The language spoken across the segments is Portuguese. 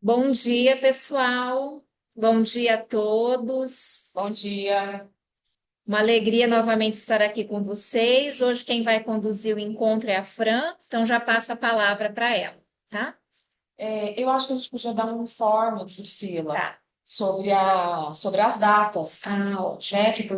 Bom dia, pessoal. Bom dia a todos. Bom dia. Uma alegria novamente estar aqui com vocês. Hoje quem vai conduzir o encontro é a Fran, então já passo a palavra para ela, tá? Eu acho que a gente podia dar um informe, Priscila, Tá. sobre as datas, Ótimo. né? Que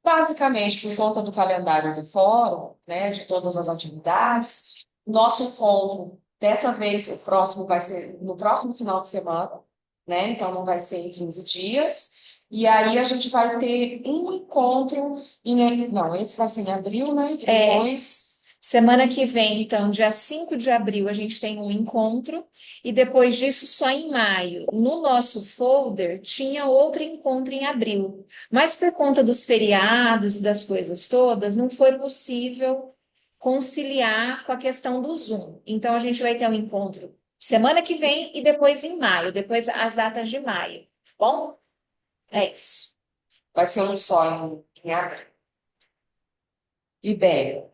basicamente por conta do calendário do fórum, né? De todas as atividades, nosso encontro, dessa vez, o próximo vai ser no próximo final de semana, né? Então não vai ser em 15 dias. E aí a gente vai ter um encontro não, esse vai ser em abril, né? E depois. Semana que vem, então, dia 5 de abril, a gente tem um encontro, e depois disso, só em maio. No nosso folder, tinha outro encontro em abril, mas por conta dos feriados e das coisas todas, não foi possível conciliar com a questão do Zoom. Então, a gente vai ter um encontro semana que vem e depois em maio, depois as datas de maio, tá bom? É isso. Vai ser um só em abril. E bem,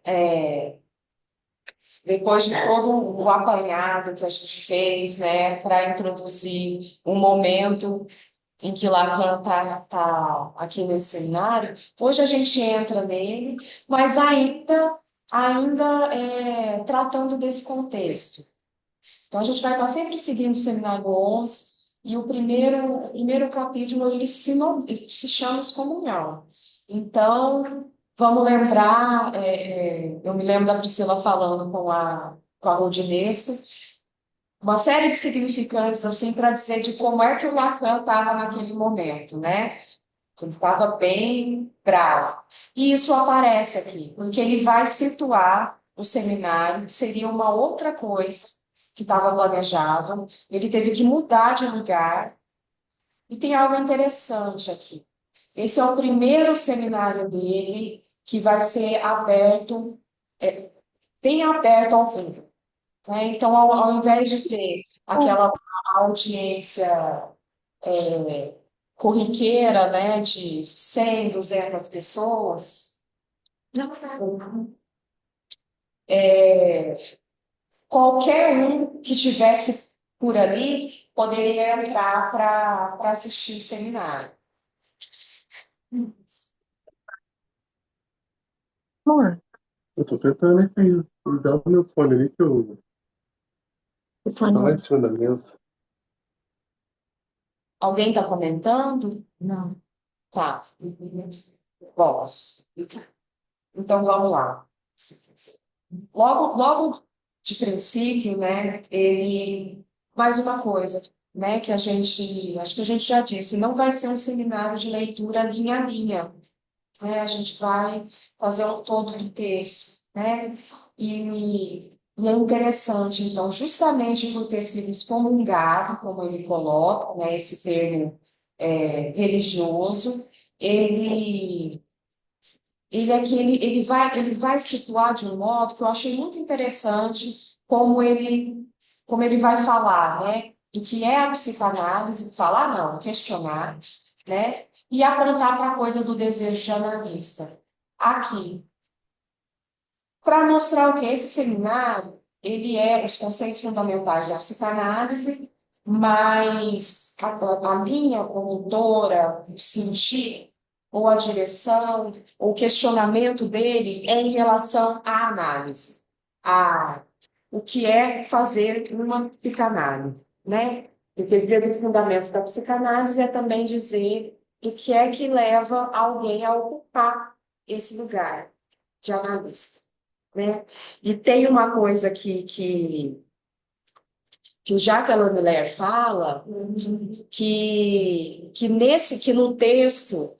depois de todo o apanhado que a gente fez, né, para introduzir um momento em que Lacan tá aqui nesse seminário, hoje a gente entra nele, mas ainda tratando desse contexto. Então a gente vai estar sempre seguindo o seminário 11, e o primeiro capítulo se chama Excomunhão. Então, vamos lembrar, eu me lembro da Priscila falando com a Rodinesco, uma série de significantes assim para dizer de como é que o Lacan estava naquele momento, né? Ele estava bem bravo. E isso aparece aqui, porque ele vai situar o seminário, que seria uma outra coisa que estava planejado. Ele teve que mudar de lugar. E tem algo interessante aqui. Esse é o primeiro seminário dele que vai ser aberto, bem aberto ao público, né? Então, ao invés de ter aquela audiência corriqueira, né, de 100, 200 pessoas, Não, tá. qualquer um que tivesse por ali poderia entrar para assistir o seminário. Ué, eu tô tentando aqui. Me dá o meu fone ali que eu. Tá lá em cima da mesa. Alguém está comentando? Não. Tá. Bom, então vamos lá. Logo de princípio, né, mais uma coisa, né, acho que a gente já disse, não vai ser um seminário de leitura linha a linha, né, a gente vai fazer um todo do texto, né, e é interessante, então, justamente por ter sido excomungado, como ele coloca, né, esse termo religioso, ele ele vai situar de um modo que eu achei muito interessante como ele vai falar, né, do que é a psicanálise, falar não, questionar, né, e apontar para a coisa do desejo de analista. Aqui, para mostrar o que esse seminário, ele é os conceitos fundamentais da psicanálise, mas a linha condutora, o sentir, ou a direção, o questionamento dele é em relação à análise, a o que é fazer uma psicanálise, né? Porque dizer dos fundamentos da psicanálise é também dizer o que é que leva alguém a ocupar esse lugar de analista, né? E tem uma coisa que o Jacques Miller fala, que no texto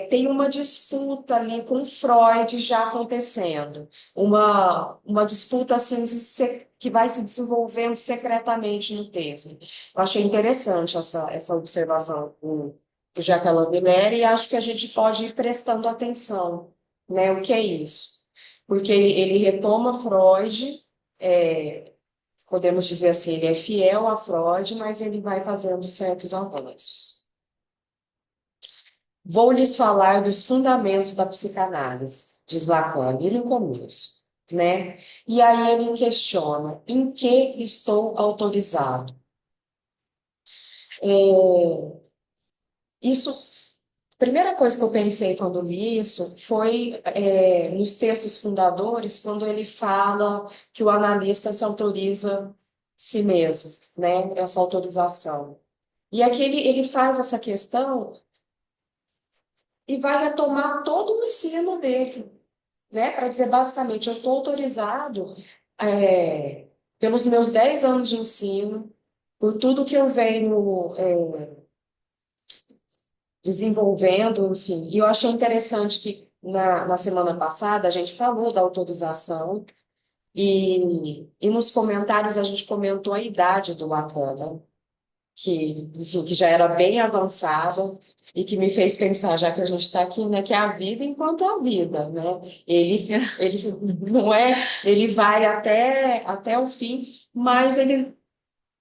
tem uma disputa ali com Freud já acontecendo, uma disputa assim que vai se desenvolvendo secretamente no texto. Eu achei interessante essa observação do Jacques Miller e acho que a gente pode ir prestando atenção, né? O que é isso? Porque ele retoma Freud, podemos dizer assim, ele é fiel a Freud, mas ele vai fazendo certos avanços. Vou lhes falar dos fundamentos da psicanálise, diz Lacan, ali no começo. né? E aí ele questiona, em que estou autorizado? Isso, a primeira coisa que eu pensei quando li isso foi nos textos fundadores, quando ele fala que o analista se autoriza si mesmo, né? Essa autorização. E aqui ele faz essa questão e vai retomar todo o ensino dele, né? Para dizer basicamente, eu estou autorizado pelos meus 10 anos de ensino, por tudo que eu venho desenvolvendo, enfim. E eu achei interessante que na semana passada a gente falou da autorização e nos comentários a gente comentou a idade do Lacan, né? Que, enfim, que já era bem avançada e que me fez pensar, já que a gente está aqui, né, que é a vida enquanto a vida, né? Ele não é, ele vai até o fim, mas ele,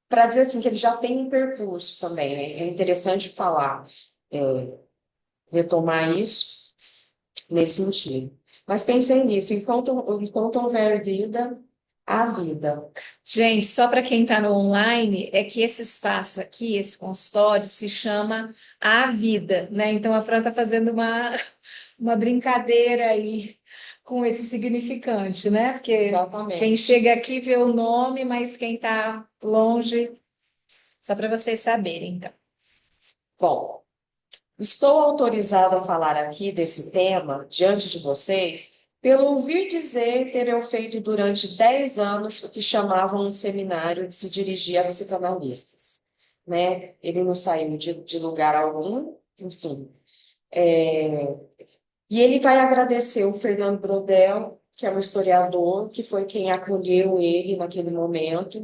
para dizer assim, que ele já tem um percurso também, né? É interessante falar, retomar isso nesse sentido. Mas pensei nisso, enquanto houver vida, há vida. Gente, só para quem está no online, é que esse espaço aqui, esse consultório, se chama A Vida, né? Então a Fran está fazendo uma brincadeira aí com esse significante, né? Porque Exatamente. quem chega aqui vê o nome, mas quem está longe, só para vocês saberem, então. Bom, estou autorizada a falar aqui desse tema diante de vocês pelo ouvir dizer ter eu feito durante 10 anos o que chamavam um seminário que se dirigia a psicanalistas, né? Ele não saiu de lugar algum, enfim. E ele vai agradecer o Fernando Brodel, que é um historiador, que foi quem acolheu ele naquele momento.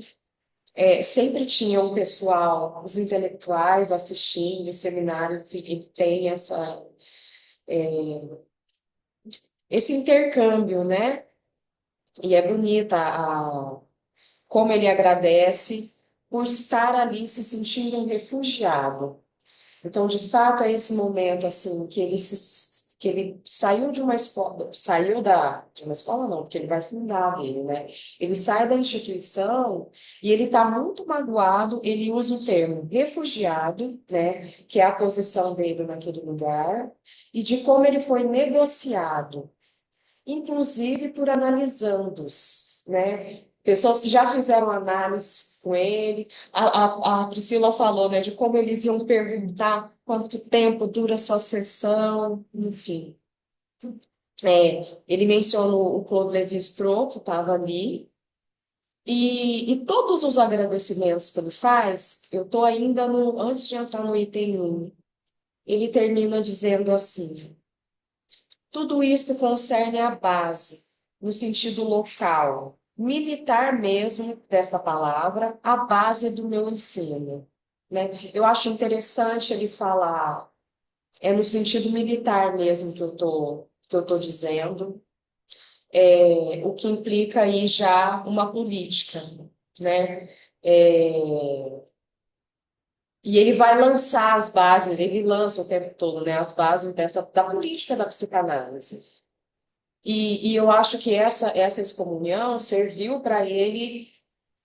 Sempre tinha um pessoal, os intelectuais assistindo os seminários, enfim, ele tem esse intercâmbio, né? E é bonita como ele agradece por estar ali se sentindo um refugiado. Então, de fato, é esse momento assim que ele saiu de uma escola, de uma escola não, porque ele vai fundar dele, né? Ele sai da instituição e ele está muito magoado. Ele usa o termo refugiado, né? Que é a posição dele naquele lugar e de como ele foi negociado, inclusive por analisandos, né? Pessoas que já fizeram análise com ele. A Priscila falou, né, de como eles iam perguntar quanto tempo dura a sua sessão, enfim. Ele mencionou o Claude Lévi-Strauss, que estava ali, e todos os agradecimentos que ele faz, eu estou ainda antes de entrar no item 1, ele termina dizendo assim: tudo isto concerne a base, no sentido local, militar mesmo desta palavra, a base do meu ensino, né? Eu acho interessante ele falar, no sentido militar mesmo que eu tô dizendo, o que implica aí já uma política, né? É, e ele vai lançar as bases, ele lança o tempo todo, né, as bases da política da psicanálise. E eu acho que essa excomunhão serviu para ele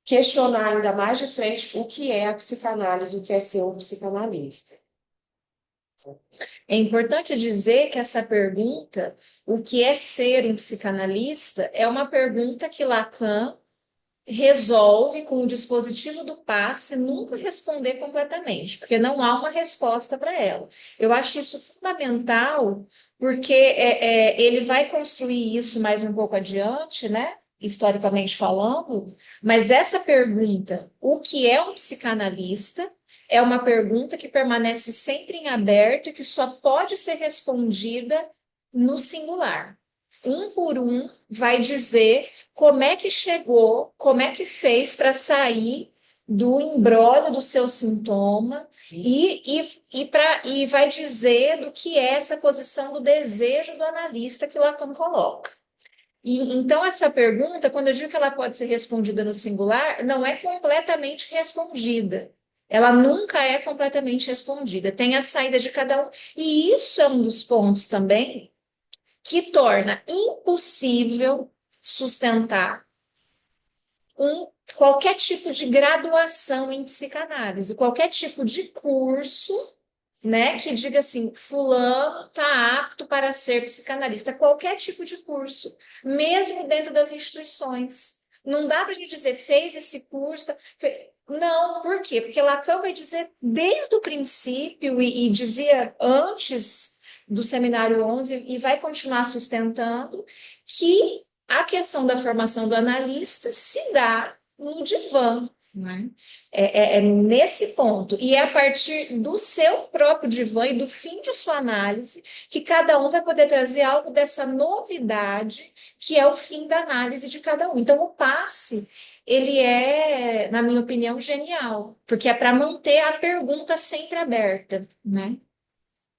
questionar ainda mais de frente o que é a psicanálise, o que é ser um psicanalista. É importante dizer que essa pergunta, o que é ser um psicanalista, é uma pergunta que Lacan resolve com o dispositivo do passe nunca responder completamente, porque não há uma resposta para ela. Eu acho isso fundamental, porque ele vai construir isso mais um pouco adiante, né? Historicamente falando, mas essa pergunta, o que é um psicanalista, é uma pergunta que permanece sempre em aberto e que só pode ser respondida no singular. Um por um vai dizer como é que chegou, como é que fez para sair do imbróglio do seu sintoma e vai dizer do que é essa posição do desejo do analista que Lacan coloca. Então, essa pergunta, quando eu digo que ela pode ser respondida no singular, não é completamente respondida. Ela nunca é completamente respondida. Tem a saída de cada um. E isso é um dos pontos também que torna impossível sustentar qualquer tipo de graduação em psicanálise, qualquer tipo de curso, né, que diga assim, fulano está apto para ser psicanalista, qualquer tipo de curso, mesmo dentro das instituições. Não dá para a gente dizer, fez esse curso. Não, por quê? Porque Lacan vai dizer desde o princípio, e dizia antes do Seminário 11, e vai continuar sustentando, que a questão da formação do analista se dá no divã, né? É nesse ponto. E é a partir do seu próprio divã e do fim de sua análise que cada um vai poder trazer algo dessa novidade, que é o fim da análise de cada um. Então, o passe, ele é, na minha opinião, genial, porque é para manter a pergunta sempre aberta, né?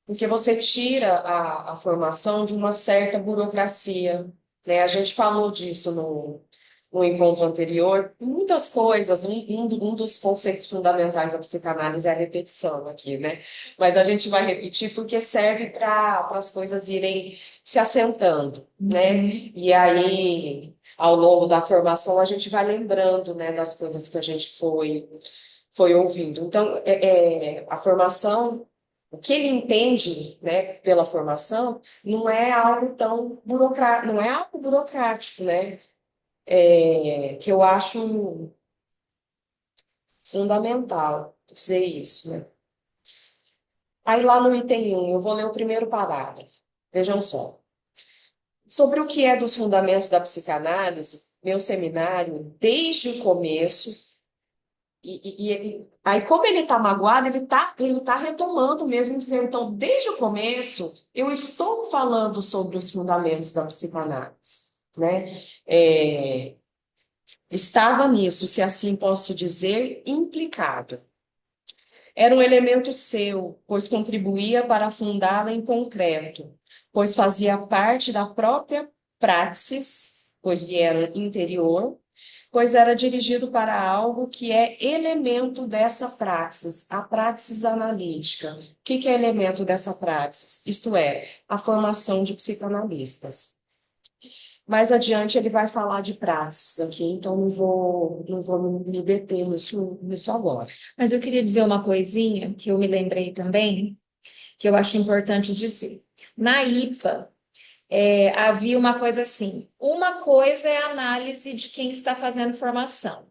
Porque você tira a formação de uma certa burocracia, né? A gente falou disso no encontro anterior. Muitas coisas, um dos conceitos fundamentais da psicanálise é a repetição aqui, né? Mas a gente vai repetir porque serve para as coisas irem se assentando, né? E aí, ao longo da formação, a gente vai lembrando, né, das coisas que a gente foi ouvindo. Então, a formação, o que ele entende, né, pela formação, não é algo tão burocrático, não é algo burocrático, né? Que eu acho fundamental dizer isso, né? Aí lá no item 1, eu vou ler o primeiro parágrafo. Vejam só. Sobre o que é dos fundamentos da psicanálise, meu seminário, desde o começo, aí, como ele está magoado, ele tá retomando mesmo, dizendo, então, desde o começo, eu estou falando sobre os fundamentos da psicanálise, né? Estava nisso, se assim posso dizer, implicado. Era um elemento seu, pois contribuía para fundá-la em concreto, pois fazia parte da própria praxis, pois lhe era interior, pois era dirigido para algo que é elemento dessa praxis, a praxis analítica. O que é elemento dessa praxis? Isto é, a formação de psicanalistas. Mais adiante ele vai falar de praxis aqui, então não vou me deter nisso agora. Mas eu queria dizer uma coisinha que eu me lembrei também, que eu acho importante dizer. Na IPA, havia uma coisa assim: uma coisa é a análise de quem está fazendo formação,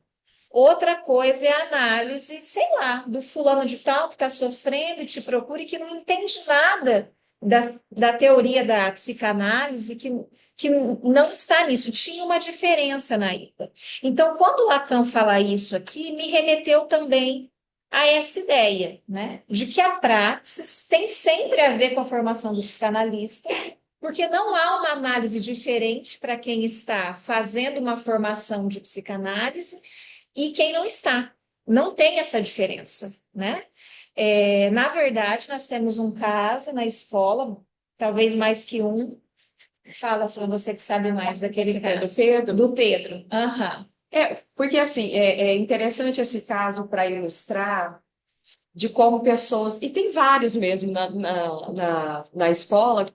outra coisa é a análise, sei lá, do fulano de tal que está sofrendo e te procura e que não entende nada da teoria da psicanálise, que não está nisso. Tinha uma diferença na IPA. Então, quando Lacan fala isso aqui, me remeteu também a essa ideia, né, de que a praxis tem sempre a ver com a formação do psicanalista, porque não há uma análise diferente para quem está fazendo uma formação de psicanálise e quem não está. Não tem essa diferença, né? Na verdade, nós temos um caso na escola, talvez mais que um. Fala, Fran, você que sabe mais daquele Você quer do caso. Pedro? Do Pedro. Aham. Porque assim, é interessante esse caso para ilustrar de como pessoas, e tem vários mesmo na escola,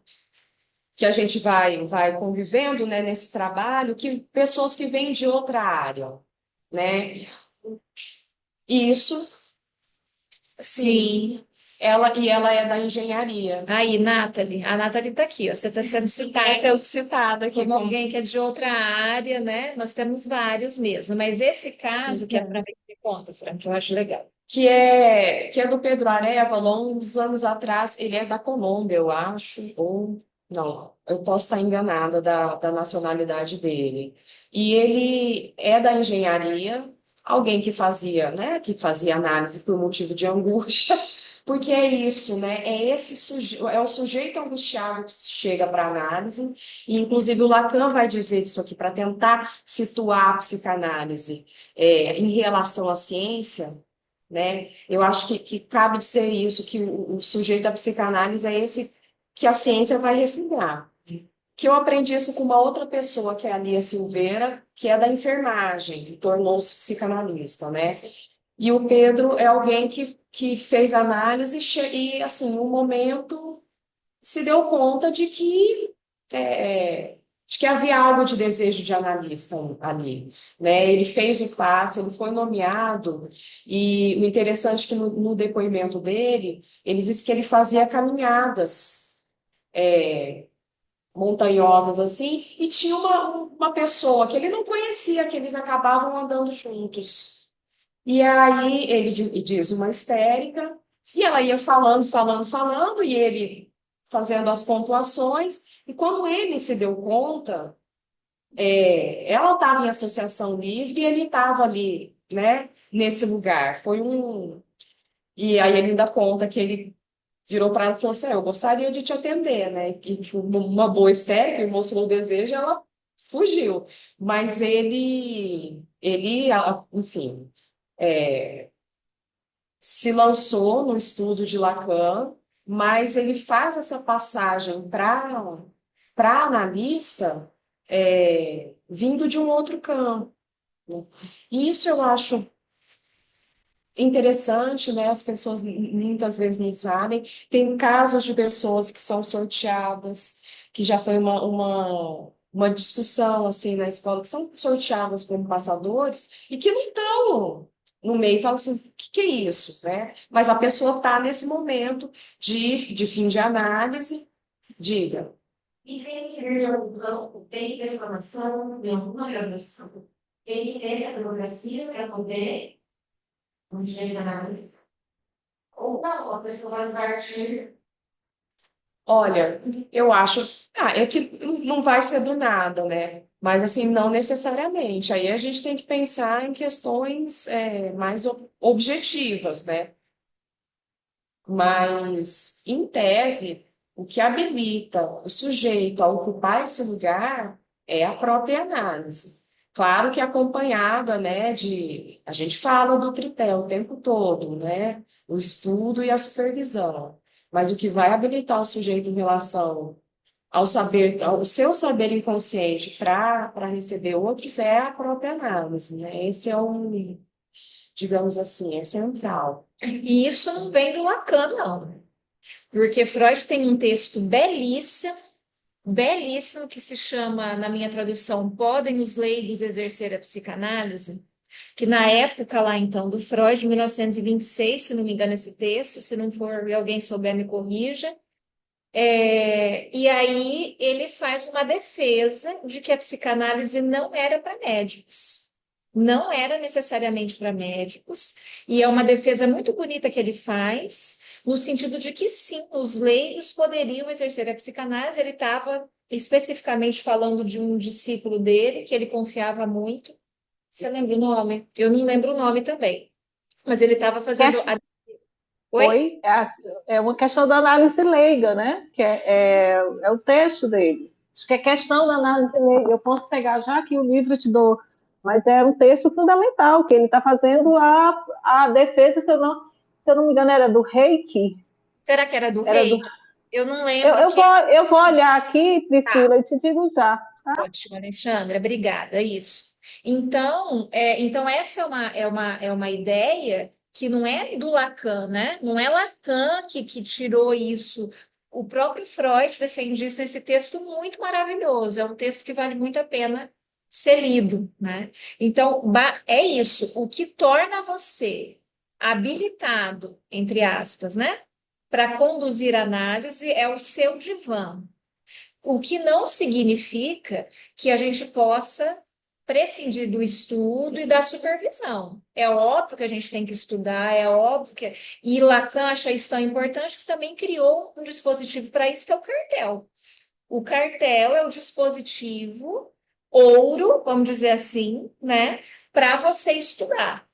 que a gente vai convivendo, né, nesse trabalho, que pessoas que vêm de outra área, né? E isso, sim, Sim. ela é da engenharia. Aí, Nathalie, a Nathalie está aqui, ó. Você está sendo citada. Essa é citada aqui Como alguém que é de outra área, né? Nós temos vários mesmo, mas esse caso que é para ver que conta, Fran, que eu acho legal. que é do Pedro Arevalo, uns anos atrás, ele é da Colômbia, eu acho, ou não, eu posso estar enganada da nacionalidade dele. E ele é da engenharia, alguém que fazia, né, que fazia análise por motivo de angústia, porque é isso, né, é o sujeito angustiado que chega para análise, e inclusive o Lacan vai dizer isso aqui, para tentar situar a psicanálise em relação à ciência, né? Eu acho que cabe dizer isso, que o sujeito da psicanálise é esse que a ciência vai refinar. Que eu aprendi isso com uma outra pessoa, que é a Lia Silveira, que é da enfermagem, que tornou-se psicanalista, né? E o Pedro é alguém que fez análise e, assim, um momento se deu conta de que de que havia algo de desejo de analista ali, né? Ele fez o passe, ele foi nomeado, e o interessante é que no depoimento dele, ele disse que ele fazia caminhadas montanhosas assim, e tinha uma pessoa que ele não conhecia, que eles acabavam andando juntos. E aí ele diz uma histérica, e ela ia falando, falando, falando, e ele fazendo as pontuações, e quando ele se deu conta, ela estava em associação livre e ele estava ali, né, nesse lugar. Foi um. E aí ele ainda conta que ele virou para ela e falou assim: eu gostaria de te atender, né? E que uma boa histérica, ele mostrou o desejo, ela fugiu. Mas enfim, se lançou no estudo de Lacan, mas ele faz essa passagem para analista vindo de um outro campo, né? E isso eu acho interessante, né? As pessoas muitas vezes não sabem. Tem casos de pessoas que são sorteadas, que já foi uma discussão assim na escola, que são sorteadas como passadores e que não estão no meio e falam assim, o que é isso, né? Mas a pessoa está nesse momento de fim de análise, diga. E tem que vir de algum campo, tem que ter formação em alguma graduação, tem que ter essa burocracia para poder análise. Ou não, a pessoa vai partir. Olha, eu acho, é que não vai ser do nada, né? Mas assim, não necessariamente. Aí a gente tem que pensar em questões mais objetivas, né? Mas, em tese, o que habilita o sujeito a ocupar esse lugar é a própria análise. Claro que acompanhada, né, a gente fala do tripé o tempo todo, né, o estudo e a supervisão. Mas o que vai habilitar o sujeito em relação ao seu saber inconsciente para receber outros é a própria análise, né? Esse é digamos assim, é central. E isso não vem do Lacan, não. Porque Freud tem um texto belíssimo, belíssimo, que se chama, na minha tradução, Podem os leigos exercer a psicanálise? Que na época lá, então, do Freud, 1926, se não me engano esse texto, se não for e alguém souber me corrija. E aí ele faz uma defesa de que a psicanálise não era para médicos. Não era necessariamente para médicos, e é uma defesa muito bonita que ele faz, no sentido de que sim, os leigos poderiam exercer a psicanálise. Ele estava especificamente falando de um discípulo dele, que ele confiava muito. Você lembra o nome? Eu não lembro o nome também, mas ele estava fazendo a... Oi? Oi, é uma questão da análise leiga, né? Que é o texto dele. Acho que é questão da análise leiga. Eu posso pegar já aqui o livro e te dou, mas é um texto fundamental, que ele está fazendo a defesa, se eu não me engano, era do Reiki. Será que era do Era rei? do, Eu não eu, lembro eu, que... vou, eu vou olhar aqui, Tá. Priscila, e te digo já. Ótimo, Alexandra, obrigada, isso. Então essa é uma ideia que não é do Lacan, né? Não é Lacan que tirou isso. O próprio Freud defende isso nesse texto muito maravilhoso. É um texto que vale muito a pena ser lido, né? Então, é isso. O que torna você habilitado, entre aspas, né? Para conduzir a análise é o seu divã. O que não significa que a gente possa prescindir do estudo e da supervisão. É óbvio que a gente tem que estudar, é óbvio que. E Lacan acha isso tão importante que também criou um dispositivo para isso, que é o cartel. O cartel é o dispositivo ouro, vamos dizer assim, né, para você estudar.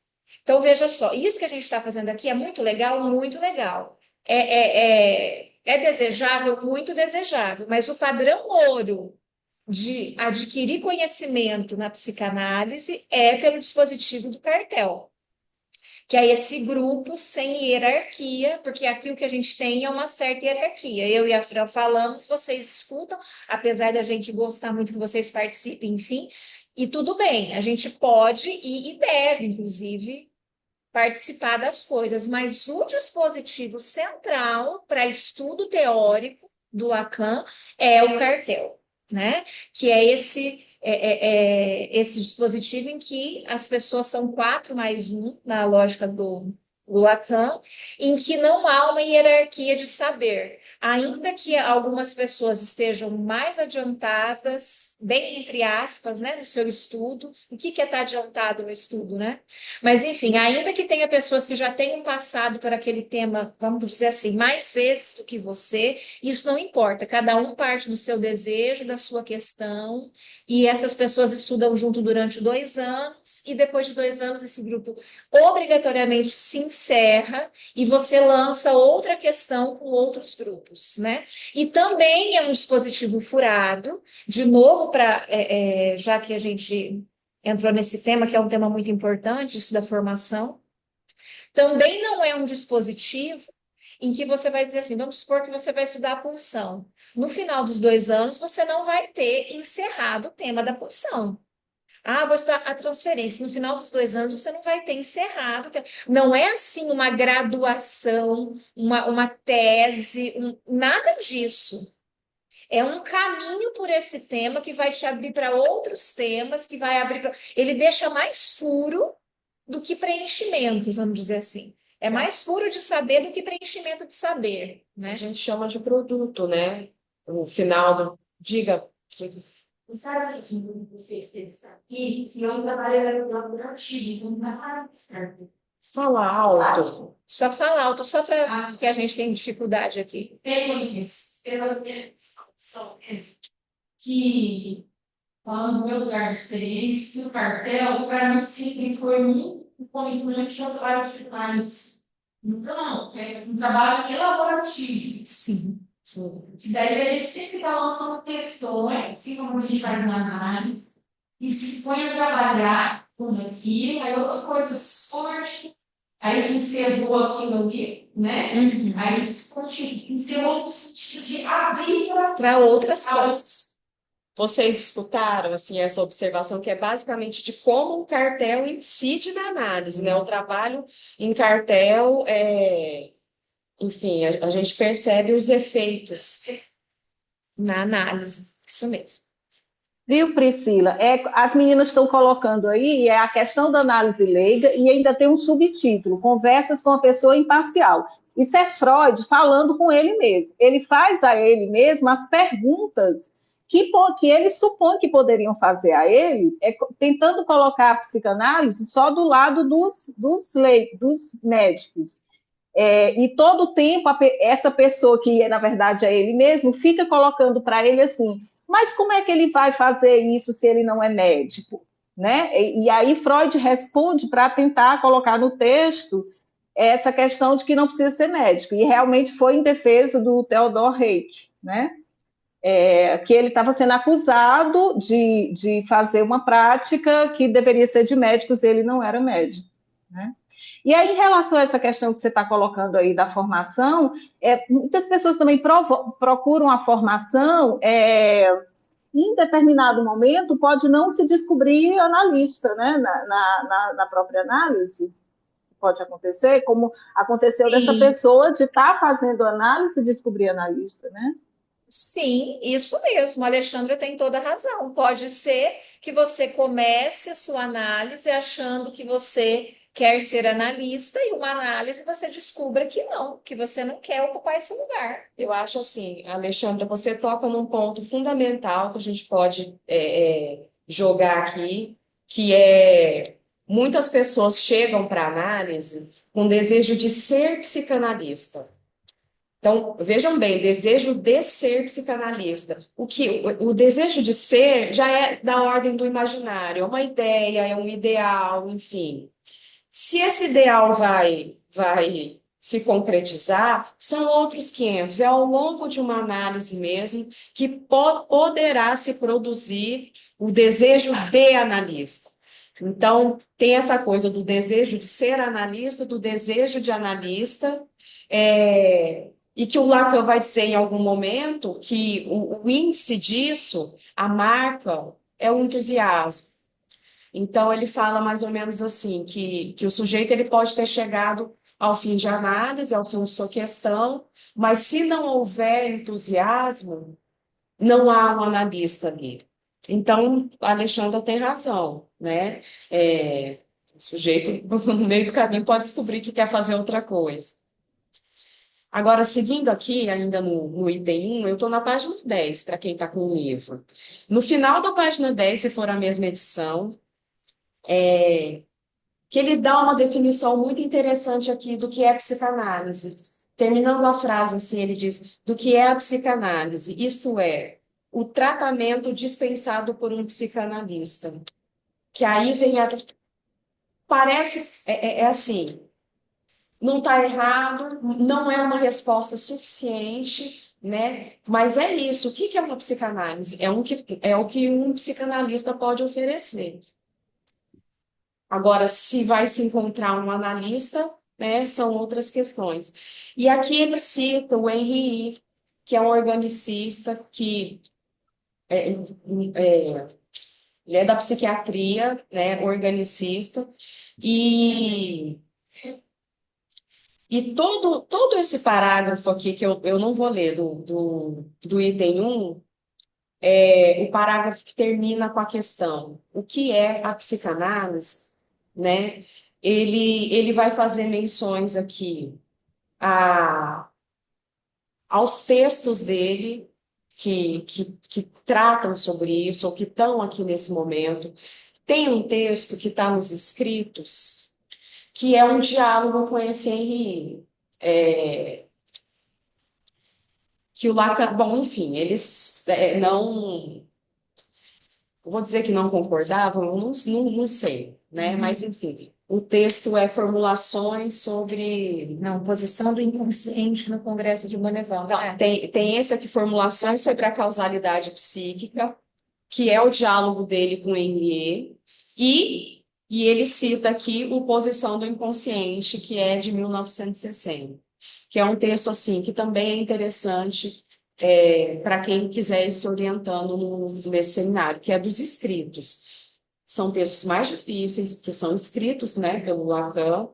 Então, veja só, isso que a gente está fazendo aqui é muito legal, muito legal. É desejável, muito desejável, mas o padrão ouro de adquirir conhecimento na psicanálise é pelo dispositivo do cartel, que é esse grupo sem hierarquia, porque aqui o que a gente tem é uma certa hierarquia. Eu e a Fran falamos, vocês escutam, apesar da gente gostar muito que vocês participem, enfim, e tudo bem, a gente pode e deve, inclusive, participar das coisas, mas o dispositivo central para estudo teórico do Lacan é o cartel. né? Que é esse dispositivo em que as pessoas são 4+1, na lógica do Lacan, em que não há uma hierarquia de saber. Ainda que algumas pessoas estejam mais adiantadas, bem entre aspas, né, no seu estudo. O que é estar adiantado no estudo, né? Mas, enfim, ainda que tenha pessoas que já tenham passado por aquele tema, vamos dizer assim, mais vezes do que você, isso não importa. Cada um parte do seu desejo, da sua questão, e essas pessoas estudam junto durante 2 anos, e depois de 2 anos esse grupo obrigatoriamente se encerra e você lança outra questão com outros grupos, né? E também é um dispositivo furado, de novo, já que a gente entrou nesse tema, que é um tema muito importante, isso da formação, também não é um dispositivo em que você vai dizer assim, vamos supor que você vai estudar a pulsão. No final dos 2 anos, você não vai ter encerrado o tema da pulsão. Ah, vou estudar a transferência. No final dos 2 anos, você não vai ter encerrado. Não é assim uma graduação, uma tese, nada disso. É um caminho por esse tema que vai te abrir para outros temas, que vai abrir para. Ele deixa mais furo do que preenchimentos, vamos dizer assim. É mais furo de saber do que preenchimento de saber, né? A gente chama de produto, né? O final do. Diga. E sabe que o fez isso aqui, que eu trabalho laborativo, então não dá certo. Fala alto. Só fala alto, só para que a gente tenha dificuldade aqui. Pela minha informação, que falando do meu lugar de experiência, que o cartel, para mim, sempre foi muito concomitante ao trabalho de análise. Então, é um trabalho elaborativo. Sim. E daí a gente sempre está lançando questões, assim como a gente faz na análise, e se põe a trabalhar com aquilo, aí outra coisa surge, aí encerrou aquilo ali, né? Uhum. Aí encerrou no sentido de abrir Para outras coisas. Vocês escutaram assim essa observação que é basicamente de como o cartel incide na análise, né? O trabalho em cartel enfim, a gente percebe os efeitos. Na análise, isso mesmo. Viu, Priscila? As meninas estão colocando aí, a questão da análise leiga e ainda tem um subtítulo, Conversas com a Pessoa Imparcial. Isso é Freud falando com ele mesmo. Ele faz a ele mesmo as perguntas que ele supõe que poderiam fazer a ele, tentando colocar a psicanálise só do lado dos médicos. E todo o tempo, essa pessoa que, na verdade, é ele mesmo, fica colocando para ele assim, mas como é que ele vai fazer isso se ele não é médico? Né? E aí Freud responde para tentar colocar no texto essa questão de que não precisa ser médico. E realmente foi em defesa do Theodor Hayek, né? Que ele estava sendo acusado de fazer uma prática que deveria ser de médicos e ele não era médico. Né? E aí, em relação a essa questão que você está colocando aí da formação, muitas pessoas também procuram a formação, em determinado momento, pode não se descobrir analista, né? Na própria análise, pode acontecer, como aconteceu dessa pessoa de estar fazendo análise e descobrir analista, né? Sim, isso mesmo, a Alexandra tem toda a razão. Pode ser que você comece a sua análise achando que você quer ser analista e uma análise você descubra que você não quer ocupar esse lugar. Eu acho assim, Alexandra, você toca num ponto fundamental que a gente pode jogar aqui, que é muitas pessoas chegam para a análise com desejo de ser psicanalista. Então, vejam bem, desejo de ser psicanalista. O desejo de ser já é da ordem do imaginário, é uma ideia, é um ideal, enfim. Se esse ideal vai se concretizar, são outros 500. É ao longo de uma análise mesmo que poderá se produzir o desejo de analista. Então, tem essa coisa do desejo de ser analista, do desejo de analista, e que o Lacan vai dizer em algum momento que o índice disso, a marca, é o entusiasmo. Então, ele fala mais ou menos assim, que o sujeito ele pode ter chegado ao fim de análise, ao fim de sua questão, mas se não houver entusiasmo, não há um analista ali. Então, a Alexandra tem razão, né? O sujeito, no meio do caminho, pode descobrir que quer fazer outra coisa. Agora, seguindo aqui, ainda no item 1, eu estou na página 10, para quem está com o livro. No final da página 10, se for a mesma edição, que ele dá uma definição muito interessante aqui do que é psicanálise. Terminando a frase assim, ele diz, do que é a psicanálise, isto é, o tratamento dispensado por um psicanalista. Que aí vem a... Parece, assim, não está errado, não é uma resposta suficiente, né? Mas é isso. O que que é uma psicanálise? É o que um psicanalista pode oferecer. Agora, se vai se encontrar um analista, né, são outras questões. E aqui ele cita o Henry, que é um organicista que ele é da psiquiatria, né, organicista, e, e todo esse parágrafo aqui, que eu não vou ler, do item 1, o parágrafo que termina com a questão, o que é a psicanálise, né? Ele vai fazer menções aqui aos textos dele que tratam sobre isso, ou que estão aqui nesse momento. Tem um texto que está nos escritos, que é um diálogo com esse Henri, que o Lacan, bom, enfim, eles não, vou dizer que não concordavam, eu não sei, né? Mas, enfim, o texto é formulações sobre... Não, posição do inconsciente no Congresso de Bonneval. Não, tem esse aqui, formulações sobre a causalidade psíquica, que é o diálogo dele com o Henriet, e ele cita aqui o Posição do Inconsciente, que é de 1960, que é um texto assim que também é interessante para quem quiser ir se orientando nesse seminário, que é dos escritos. São textos mais difíceis, porque são escritos, né, pelo Lacan,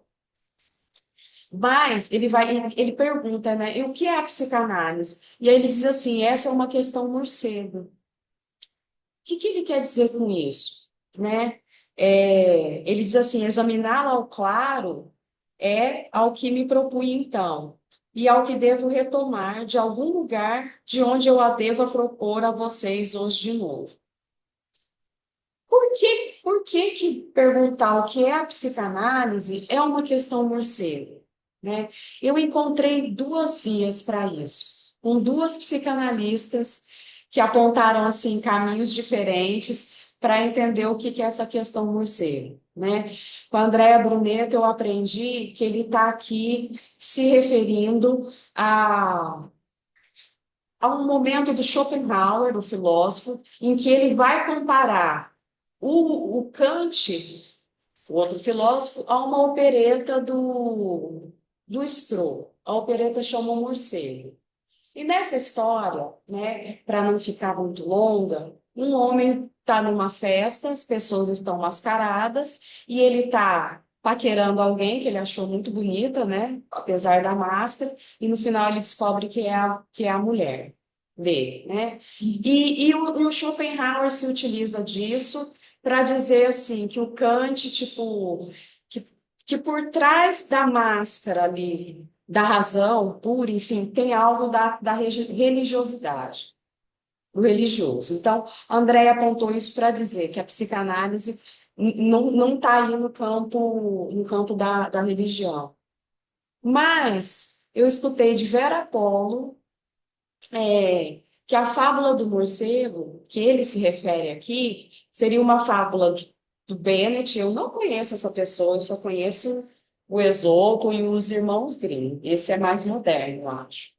mas ele pergunta, né, e o que é a psicanálise? E aí ele diz assim, essa é uma questão morcego. Que ele quer dizer com isso, né? Ele diz assim, examiná-la ao claro é ao que me propunha então, e ao que devo retomar de algum lugar de onde eu a deva propor a vocês hoje de novo. Por que perguntar o que é a psicanálise é uma questão morcego, né? Eu encontrei duas vias para isso, com duas psicanalistas que apontaram assim caminhos diferentes para entender o que é essa questão morcego, né? Com a Andrea Brunetto eu aprendi que ele está aqui se referindo a um momento do Schopenhauer, do filósofo, em que ele vai comparar o Kant, o outro filósofo, a uma opereta do Stroh. A opereta chama o Morcego. E nessa história, né, para não ficar muito longa, um homem está numa festa, as pessoas estão mascaradas, e ele está paquerando alguém que ele achou muito bonita, né, apesar da máscara, e no final ele descobre que é a mulher dele, né? E o Schopenhauer se utiliza disso para dizer assim que o Kant, tipo, que, que por trás da máscara ali da razão pura, enfim, tem algo da religiosidade, do religioso. Então, André apontou isso para dizer que a psicanálise não está aí no campo da religião. Mas eu escutei de Vera Apollo que a fábula do morcego, que ele se refere aqui, seria uma fábula do Bennett. Eu não conheço essa pessoa, eu só conheço o Esopo e os irmãos Grimm. Esse é mais moderno, eu acho.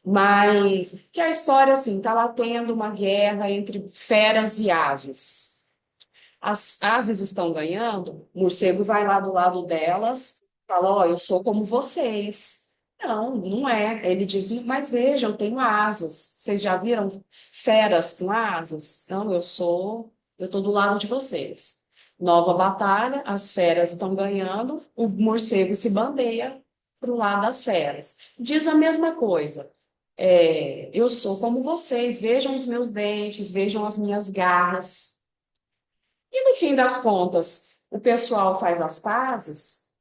Mas que a história, assim, está lá tendo uma guerra entre feras e aves. As aves estão ganhando, o morcego vai lá do lado delas, fala, ó, eu sou como vocês. Não, não é. Ele diz, mas vejam, eu tenho asas. Vocês já viram feras com asas? Não, eu estou do lado de vocês. Nova batalha, as feras estão ganhando, o morcego se bandeia para o lado das feras. Diz a mesma coisa. Eu sou como vocês, vejam os meus dentes, vejam as minhas garras. E no fim das contas, o pessoal faz as pazes,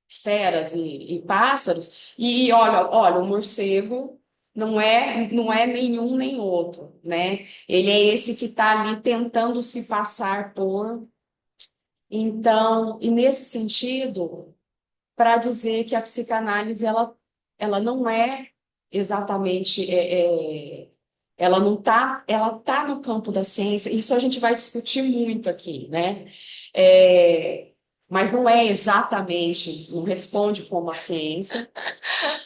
feras e pássaros, e olha, o morcego não é nenhum nem outro, né? Ele é esse que está ali tentando se passar por. Então, e nesse sentido, para dizer que a psicanálise ela não é exatamente ela não tá ela tá no campo da ciência. Isso a gente vai discutir muito aqui, né? É, mas não é exatamente, não responde como a ciência.